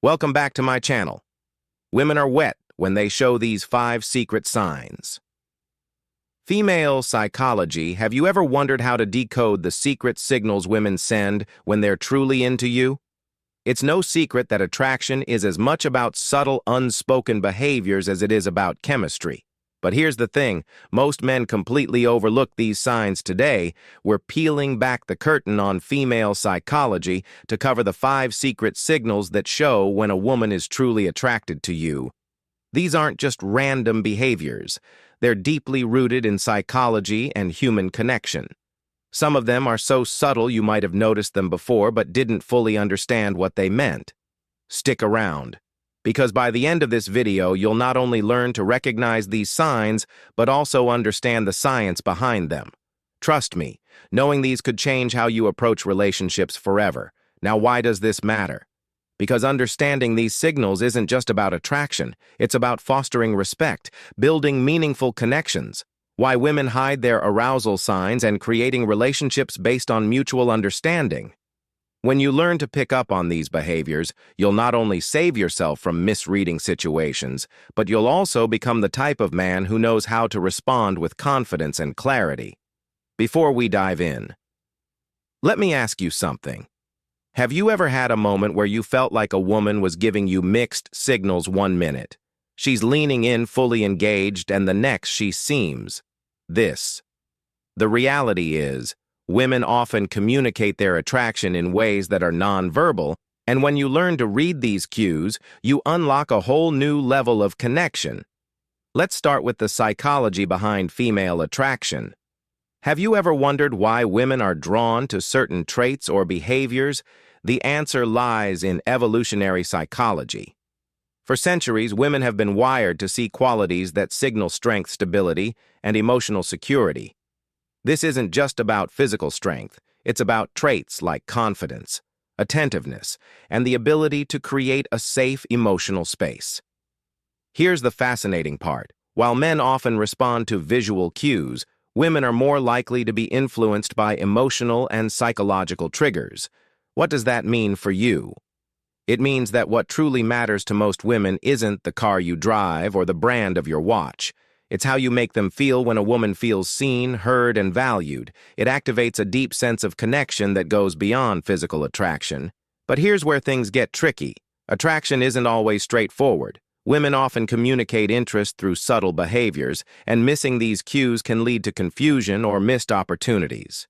Welcome back to my channel. Women are wet when they show these 5 secret signs. Female psychology, have you ever wondered how to decode the secret signals women send when they're truly into you? It's no secret that attraction is as much about subtle, unspoken behaviors as it is about chemistry. But here's the thing, most men completely overlook these signs today. We're peeling back the curtain on female psychology to cover the 5 secret signals that show when a woman is truly attracted to you. These aren't just random behaviors. They're deeply rooted in psychology and human connection. Some of them are so subtle you might have noticed them before but didn't fully understand what they meant. Stick around, because by the end of this video, you'll not only learn to recognize these signs, but also understand the science behind them. Trust me, knowing these could change how you approach relationships forever. Now, why does this matter? Because understanding these signals isn't just about attraction, it's about fostering respect, building meaningful connections, why women hide their arousal signs, and creating relationships based on mutual understanding. When you learn to pick up on these behaviors, you'll not only save yourself from misreading situations, but you'll also become the type of man who knows how to respond with confidence and clarity. Before we dive in, let me ask you something. Have you ever had a moment where you felt like a woman was giving you mixed signals one minute? She's leaning in, fully engaged, and the next she seems this. The reality is, women often communicate their attraction in ways that are nonverbal, and when you learn to read these cues, you unlock a whole new level of connection. Let's start with the psychology behind female attraction. Have you ever wondered why women are drawn to certain traits or behaviors? The answer lies in evolutionary psychology. For centuries, women have been wired to see qualities that signal strength, stability, and emotional security. This isn't just about physical strength, it's about traits like confidence, attentiveness, and the ability to create a safe emotional space. Here's the fascinating part. While men often respond to visual cues, women are more likely to be influenced by emotional and psychological triggers. What does that mean for you? It means that what truly matters to most women isn't the car you drive or the brand of your watch. It's how you make them feel. When a woman feels seen, heard, and valued, it activates a deep sense of connection that goes beyond physical attraction. But here's where things get tricky. Attraction isn't always straightforward. Women often communicate interest through subtle behaviors, and missing these cues can lead to confusion or missed opportunities.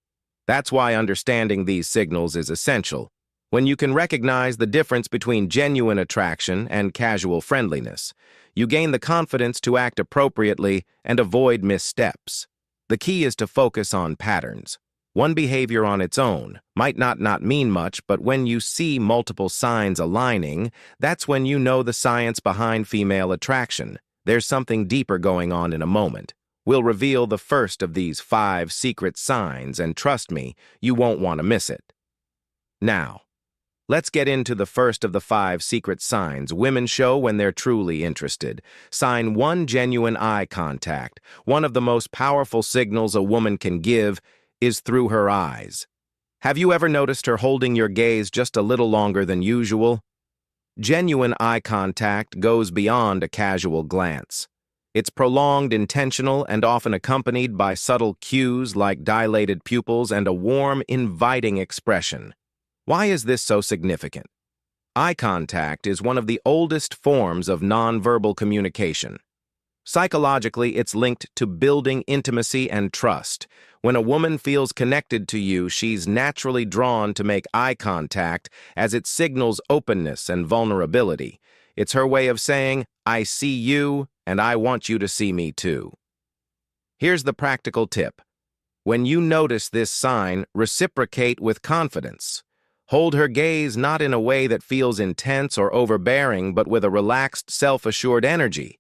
That's why understanding these signals is essential. When you can recognize the difference between genuine attraction and casual friendliness, you gain the confidence to act appropriately and avoid missteps. The key is to focus on patterns. One behavior on its own might not mean much, but when you see multiple signs aligning, that's when you know the science behind female attraction. There's something deeper going on in a moment. We'll reveal the first of these 5 secret signs, and trust me, you won't want to miss it. Now, let's get into the first of the 5 secret signs women show when they're truly interested. Sign 1: genuine eye contact. One of the most powerful signals a woman can give is through her eyes. Have you ever noticed her holding your gaze just a little longer than usual? Genuine eye contact goes beyond a casual glance. It's prolonged, intentional, and often accompanied by subtle cues like dilated pupils and a warm, inviting expression. Why is this so significant? Eye contact is one of the oldest forms of nonverbal communication. Psychologically, it's linked to building intimacy and trust. When a woman feels connected to you, she's naturally drawn to make eye contact as it signals openness and vulnerability. It's her way of saying, "I see you, and I want you to see me too." Here's the practical tip. When you notice this sign, reciprocate with confidence. Hold her gaze not in a way that feels intense or overbearing, but with a relaxed, self-assured energy.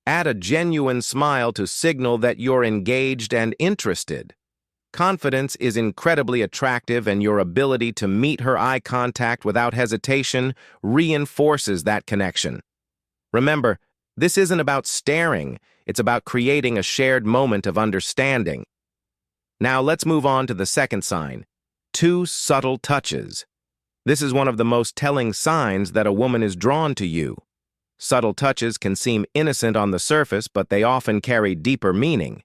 Add a genuine smile to signal that you're engaged and interested. Confidence is incredibly attractive, and your ability to meet her eye contact without hesitation reinforces that connection. Remember, this isn't about staring, it's about creating a shared moment of understanding. Now let's move on to the second sign: 2 subtle touches. This is one of the most telling signs that a woman is drawn to you. Subtle touches can seem innocent on the surface, but they often carry deeper meaning.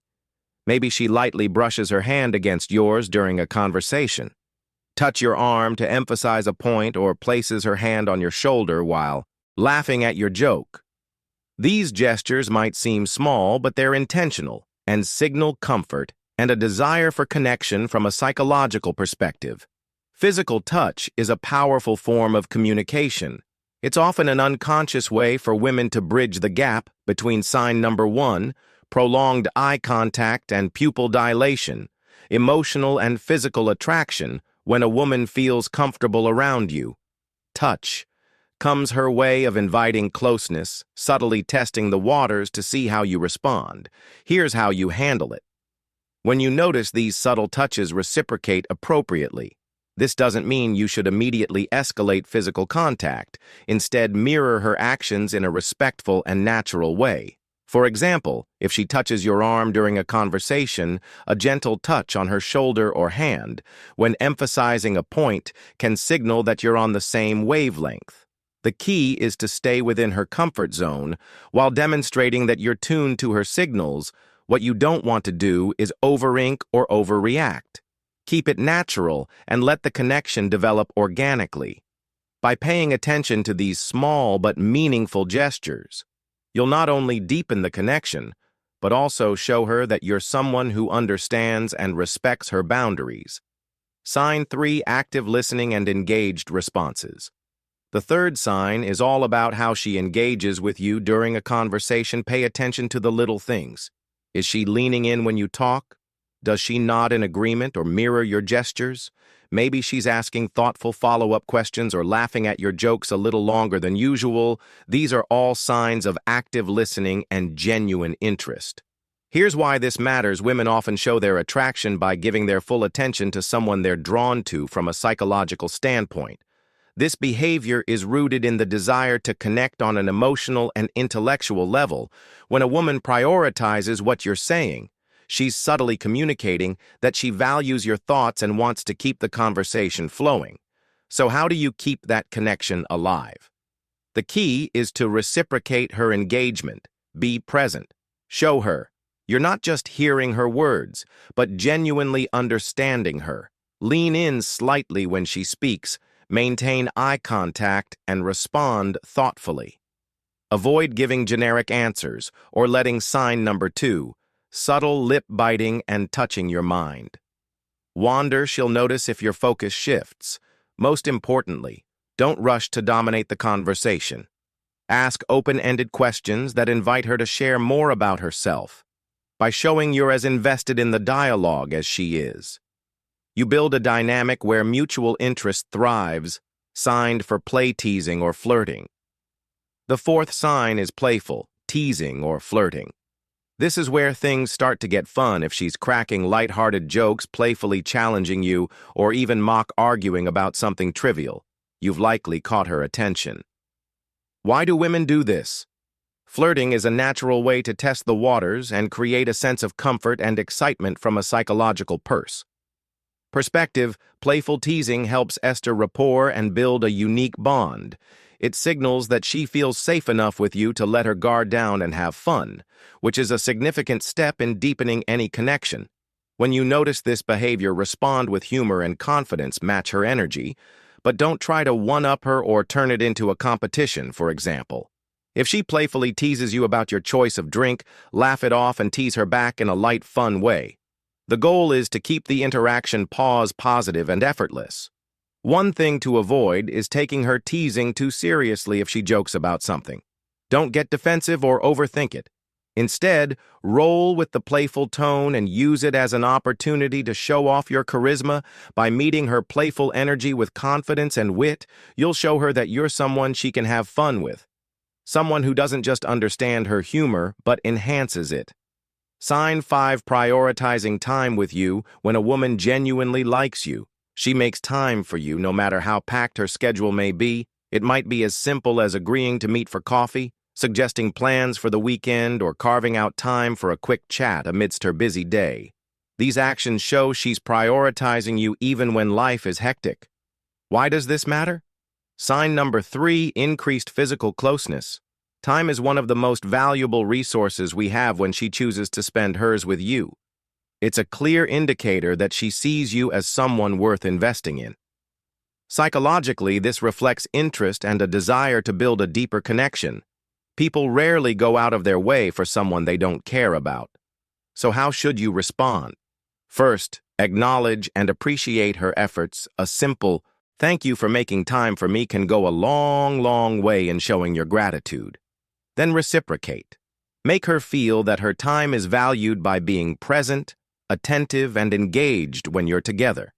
Maybe she lightly brushes her hand against yours during a conversation. Touch your arm to emphasize a point, or places her hand on your shoulder while laughing at your joke. These gestures might seem small, but they're intentional and signal comfort and a desire for connection from a psychological perspective. Physical touch is a powerful form of communication. It's often an unconscious way for women to bridge the gap between sign number 1, prolonged eye contact and pupil dilation, emotional and physical attraction when a woman feels comfortable around you. Touch comes her way of inviting closeness, subtly testing the waters to see how you respond. Here's how you handle it. When you notice these subtle touches, reciprocate appropriately. This doesn't mean you should immediately escalate physical contact. Instead, mirror her actions in a respectful and natural way. For example, if she touches your arm during a conversation, a gentle touch on her shoulder or hand, when emphasizing a point, can signal that you're on the same wavelength. The key is to stay within her comfort zone while demonstrating that you're tuned to her signals. What you don't want to do is overink or overreact. Keep it natural and let the connection develop organically. By paying attention to these small but meaningful gestures, you'll not only deepen the connection, but also show her that you're someone who understands and respects her boundaries. Sign 3: active listening and engaged responses. The third sign is all about how she engages with you during a conversation. Pay attention to the little things. Is she leaning in when you talk? Does she nod in agreement or mirror your gestures? Maybe she's asking thoughtful follow-up questions or laughing at your jokes a little longer than usual. These are all signs of active listening and genuine interest. Here's why this matters. Women often show their attraction by giving their full attention to someone they're drawn to from a psychological standpoint. This behavior is rooted in the desire to connect on an emotional and intellectual level. When a woman prioritizes what you're saying, she's subtly communicating that she values your thoughts and wants to keep the conversation flowing. So how do you keep that connection alive? The key is to reciprocate her engagement. Be present. Show her you're not just hearing her words, but genuinely understanding her. Lean in slightly when she speaks. Maintain eye contact and respond thoughtfully. Avoid giving generic answers or letting sign number 2, subtle lip biting and touching your mind. Wander, she'll notice if your focus shifts. Most importantly, don't rush to dominate the conversation. Ask open-ended questions that invite her to share more about herself. By showing you're as invested in the dialogue as she is, you build a dynamic where mutual interest thrives, signed for play, teasing, or flirting. The fourth sign is playful, teasing, or flirting. This is where things start to get fun. If she's cracking light-hearted jokes, playfully challenging you, or even mock arguing about something trivial, you've likely caught her attention. Why do women do this? Flirting is a natural way to test the waters and create a sense of comfort and excitement from a psychological perspective. Playful teasing helps establish rapport and build a unique bond. It signals that she feels safe enough with you to let her guard down and have fun, which is a significant step in deepening any connection. When you notice this behavior, respond with humor and confidence. Match her energy, but don't try to one-up her or turn it into a competition. For example, if she playfully teases you about your choice of drink, laugh it off and tease her back in a light, fun way. The goal is to keep the interaction positive and effortless. One thing to avoid is taking her teasing too seriously. If she jokes about something, don't get defensive or overthink it. Instead, roll with the playful tone and use it as an opportunity to show off your charisma. By meeting her playful energy with confidence and wit, you'll show her that you're someone she can have fun with. Someone who doesn't just understand her humor, but enhances it. Sign 5: prioritizing time with you. When a woman genuinely likes you, she makes time for you no matter how packed her schedule may be. It might be as simple as agreeing to meet for coffee, suggesting plans for the weekend, or carving out time for a quick chat amidst her busy day. These actions show she's prioritizing you even when life is hectic. Why does this matter? Sign number 3, increased physical closeness. Time is one of the most valuable resources we have when she chooses to spend hers with you. It's a clear indicator that she sees you as someone worth investing in. Psychologically, this reflects interest and a desire to build a deeper connection. People rarely go out of their way for someone they don't care about. So how should you respond? First, acknowledge and appreciate her efforts. A simple, "Thank you for making time for me" can go a long, long way in showing your gratitude. Then reciprocate. Make her feel that her time is valued by being present, attentive, and engaged when you're together.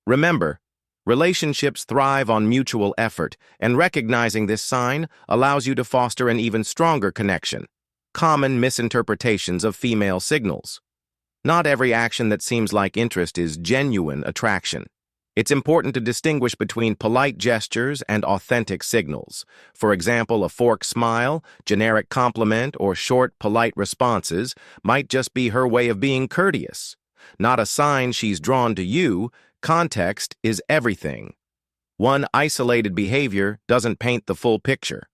Remember, relationships thrive on mutual effort, and recognizing this sign allows you to foster an even stronger connection. Common misinterpretations of female signals. Not every action that seems like interest is genuine attraction. It's important to distinguish between polite gestures and authentic signals. For example, a forced smile, generic compliment, or short, polite responses might just be her way of being courteous. Not a sign she's drawn to you. Context is everything. One isolated behavior doesn't paint the full picture.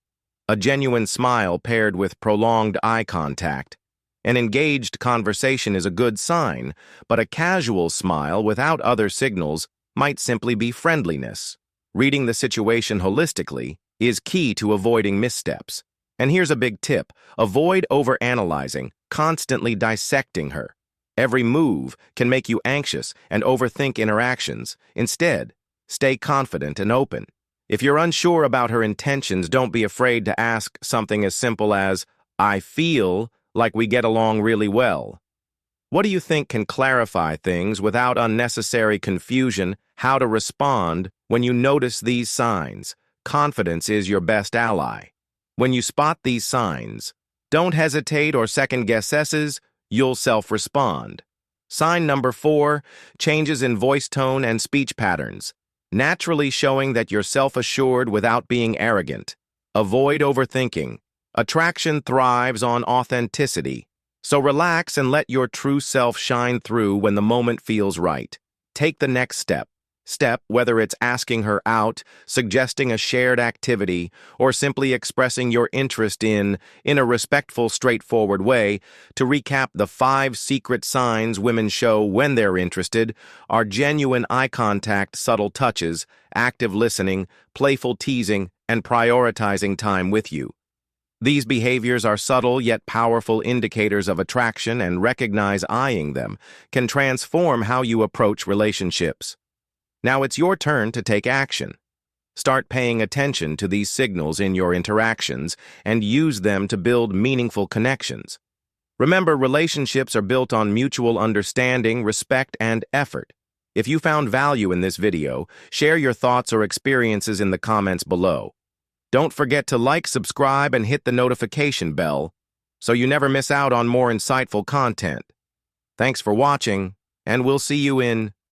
A genuine smile paired with prolonged eye contact. An engaged conversation is a good sign, but a casual smile without other signals might simply be friendliness. Reading the situation holistically is key to avoiding missteps. And here's a big tip: avoid overanalyzing, constantly dissecting her. Every move can make you anxious and overthink interactions. Instead, stay confident and open. If you're unsure about her intentions, don't be afraid to ask something as simple as, "I feel like we get along really well." What do you think can clarify things without unnecessary confusion? How to respond when you notice these signs? Confidence is your best ally. When you spot these signs, don't hesitate or second-guess guesses. You'll self-respond. Sign number 4, changes in voice tone and speech patterns. Naturally showing that you're self-assured without being arrogant. Avoid overthinking. Attraction thrives on authenticity. So relax and let your true self shine through when the moment feels right. Take the next step. Whether it's asking her out, suggesting a shared activity, or simply expressing your interest in a respectful, straightforward way. To recap, the 5 secret signs women show when they're interested are genuine eye contact, subtle touches, active listening, playful teasing, and prioritizing time with you. These behaviors are subtle yet powerful indicators of attraction, and recognize eyeing them can transform how you approach relationships. Now it's your turn to take action. Start paying attention to these signals in your interactions and use them to build meaningful connections. Remember, relationships are built on mutual understanding, respect, and effort. If you found value in this video, share your thoughts or experiences in the comments below. Don't forget to like, subscribe, and hit the notification bell so you never miss out on more insightful content. Thanks for watching, and we'll see you in